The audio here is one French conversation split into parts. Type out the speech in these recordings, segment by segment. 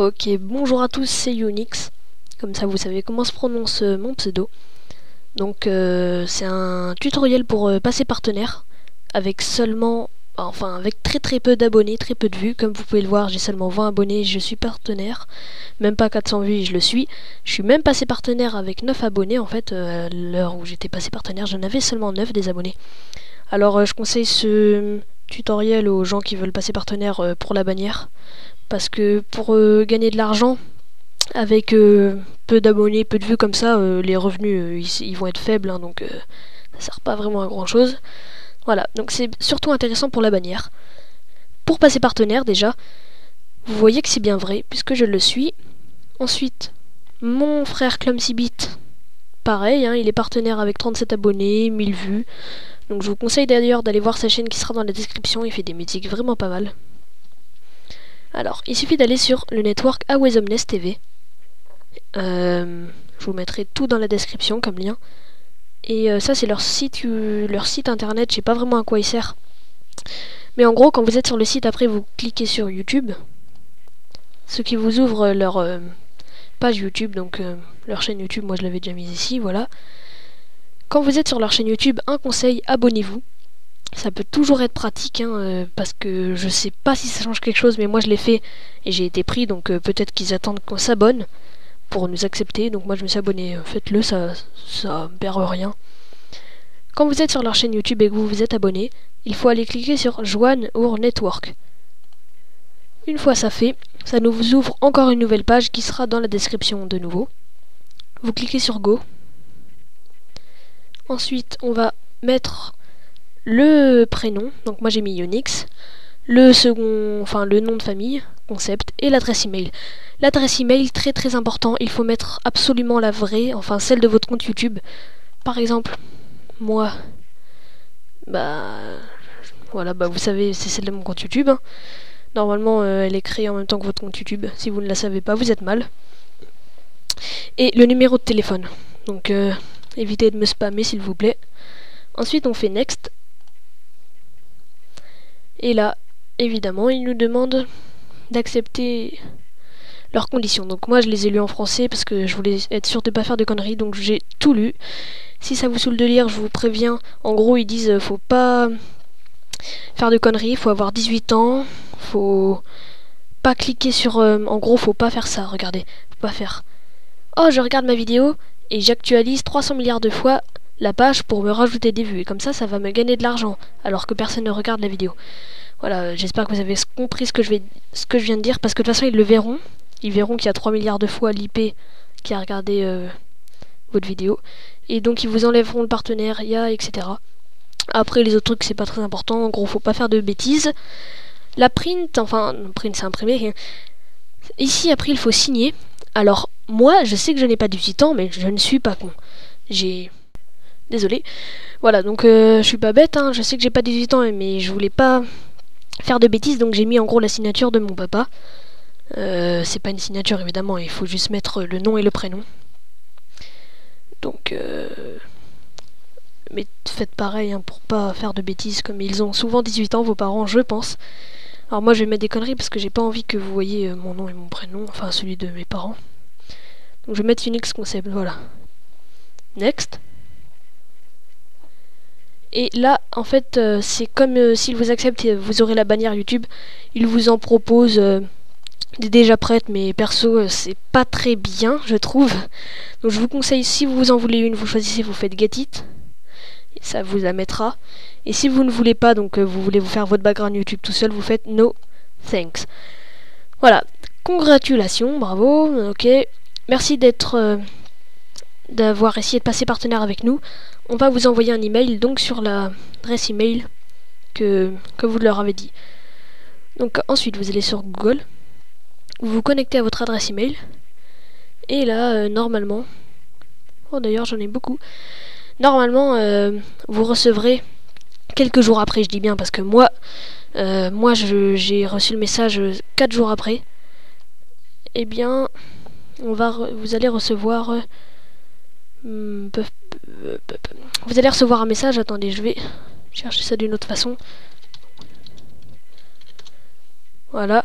Ok, bonjour à tous, c'est Unix. Comme ça, vous savez comment se prononce mon pseudo. Donc, c'est un tutoriel pour passer partenaire avec seulement, enfin, avec très peu d'abonnés, très peu de vues. Comme vous pouvez le voir, j'ai seulement 20 abonnés, je suis partenaire. Même pas 400 vues, je le suis. Je suis même passé partenaire avec 9 abonnés. En fait, à l'heure où j'étais passé partenaire, j'en avais seulement 9 des abonnés. Alors, je conseille ce tutoriel aux gens qui veulent passer partenaire pour la bannière. Parce que pour gagner de l'argent, avec peu d'abonnés, peu de vues comme ça, les revenus ils vont être faibles, hein, donc ça sert pas vraiment à grand chose. Voilà, donc c'est surtout intéressant pour la bannière. Pour passer partenaire déjà, vous voyez que c'est bien vrai, puisque je le suis. Ensuite, mon frère ClumsyBeat, pareil, hein, il est partenaire avec 37 abonnés, 1000 vues. Donc je vous conseille d'ailleurs d'aller voir sa chaîne qui sera dans la description, il fait des musiques vraiment pas mal. Alors, il suffit d'aller sur le network Awesomness TV. Je vous mettrai tout dans la description comme lien. Et ça, c'est leur site internet. Je sais pas vraiment à quoi il sert. Mais en gros, quand vous êtes sur le site, après, vous cliquez sur YouTube. Ce qui vous ouvre leur page YouTube, donc leur chaîne YouTube. Moi, je l'avais déjà mise ici, voilà. Quand vous êtes sur leur chaîne YouTube, un conseil, abonnez-vous. Ça peut toujours être pratique, hein, parce que je sais pas si ça change quelque chose, mais moi je l'ai fait et j'ai été pris, donc peut-être qu'ils attendent qu'on s'abonne pour nous accepter, donc moi je me suis abonné, faites-le, ça perd rien. Quand vous êtes sur leur chaîne YouTube et que vous vous êtes abonné, il faut aller cliquer sur Join Our Network. Une fois ça fait, ça nous ouvre encore une nouvelle page qui sera dans la description de nouveau. Vous cliquez sur Go. Ensuite on va mettre le prénom, donc moi j'ai mis Unix, le second, enfin le nom de famille, concept, et l'adresse email. L'adresse email, très important, il faut mettre absolument la vraie, enfin celle de votre compte YouTube. Par exemple, moi, voilà, vous savez, c'est celle de mon compte YouTube. Hein. Normalement, elle est créée en même temps que votre compte YouTube. Si vous ne la savez pas, vous êtes mal. Et le numéro de téléphone. Donc, évitez de me spammer, s'il vous plaît. Ensuite, on fait Next. Et là, évidemment, ils nous demandent d'accepter leurs conditions. Donc moi, je les ai lues en français parce que je voulais être sûr de ne pas faire de conneries. Donc j'ai tout lu. Si ça vous saoule de lire, je vous préviens. En gros, ils disent faut pas faire de conneries, faut avoir 18 ans, faut pas cliquer sur... en gros, faut pas faire ça, regardez. Faut pas faire... Oh, je regarde ma vidéo et j'actualise 300 milliards de fois la page pour me rajouter des vues. Et comme ça va me gagner de l'argent, alors que personne ne regarde la vidéo. Voilà, j'espère que vous avez compris ce que je viens de dire, parce que de toute façon, ils le verront. Ils verront qu'il y a 3 milliards de fois l'IP qui a regardé votre vidéo. Et donc, ils vous enlèveront le partenariat, etc. Après, les autres trucs, c'est pas très important. En gros, faut pas faire de bêtises. La print, enfin, print, c'est imprimé. Ici, après, il faut signer. Alors, moi, je sais que je n'ai pas 18 ans, mais je ne suis pas con. Désolé. Voilà, donc je suis pas bête, hein. Je sais que j'ai pas 18 ans, mais je voulais pas faire de bêtises, donc j'ai mis en gros la signature de mon papa. C'est pas une signature, évidemment, il faut juste mettre le nom et le prénom. Donc, mais faites pareil, hein, pour pas faire de bêtises, comme ils ont souvent 18 ans, vos parents, je pense. Alors moi, je vais mettre des conneries, parce que j'ai pas envie que vous voyez mon nom et mon prénom, enfin celui de mes parents. Donc je vais mettre Unix Concept, voilà. Next. Et là, en fait, c'est comme s'il vous accepte, vous aurez la bannière YouTube. Il vous en propose des déjà prêtes, mais perso, c'est pas très bien, je trouve. Donc je vous conseille, si vous en voulez une, vous choisissez, vous faites Get It. Et ça vous la mettra. Et si vous ne voulez pas, donc vous voulez vous faire votre background YouTube tout seul, vous faites No Thanks. Voilà. Congratulations, bravo, ok. Merci d'avoir essayé de passer partenaire avec nous. On va vous envoyer un email donc sur l'adresse email que vous leur avez dit. Donc ensuite vous allez sur Google, vous vous connectez à votre adresse email et là normalement, oh d'ailleurs j'en ai beaucoup, normalement vous recevrez quelques jours après, je dis bien parce que moi j'ai reçu le message 4 jours après. Eh bien vous allez recevoir vous allez recevoir un message, attendez, je vais chercher ça d'une autre façon. Voilà,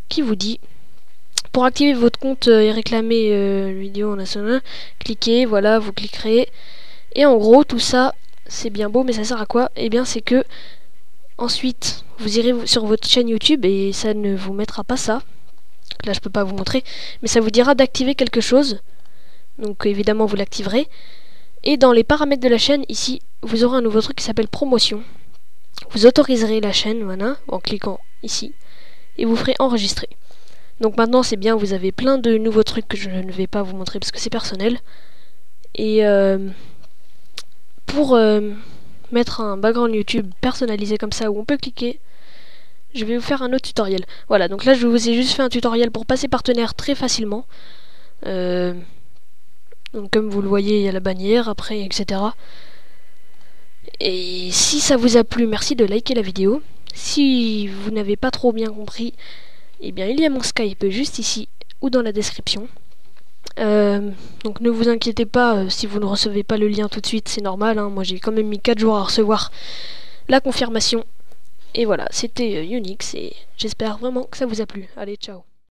qui vous dit pour activer votre compte et réclamer vidéo en national, cliquez, voilà, vous cliquerez. Et en gros, tout ça, c'est bien beau, mais ça sert à quoi? Eh bien, c'est que ensuite, vous irez sur votre chaîne YouTube et ça ne vous mettra pas ça. Là, je peux pas vous montrer, mais ça vous dira d'activer quelque chose. Donc, évidemment, vous l'activerez. Et dans les paramètres de la chaîne, ici, vous aurez un nouveau truc qui s'appelle promotion. Vous autoriserez la chaîne, voilà, en cliquant ici, et vous ferez enregistrer. Donc maintenant, c'est bien, vous avez plein de nouveaux trucs que je ne vais pas vous montrer parce que c'est personnel. Et pour mettre un background YouTube personnalisé comme ça, où on peut cliquer, je vais vous faire un autre tutoriel. Voilà, donc là, je vous ai juste fait un tutoriel pour passer partenaire très facilement. Donc comme vous le voyez, il y a la bannière, après, etc. Et si ça vous a plu, merci de liker la vidéo. Si vous n'avez pas trop bien compris, eh bien il y a mon Skype juste ici ou dans la description. Donc ne vous inquiétez pas si vous ne recevez pas le lien tout de suite, c'est normal, hein. Moi j'ai quand même mis 4 jours à recevoir la confirmation. Et voilà, c'était Unix et j'espère vraiment que ça vous a plu. Allez, ciao.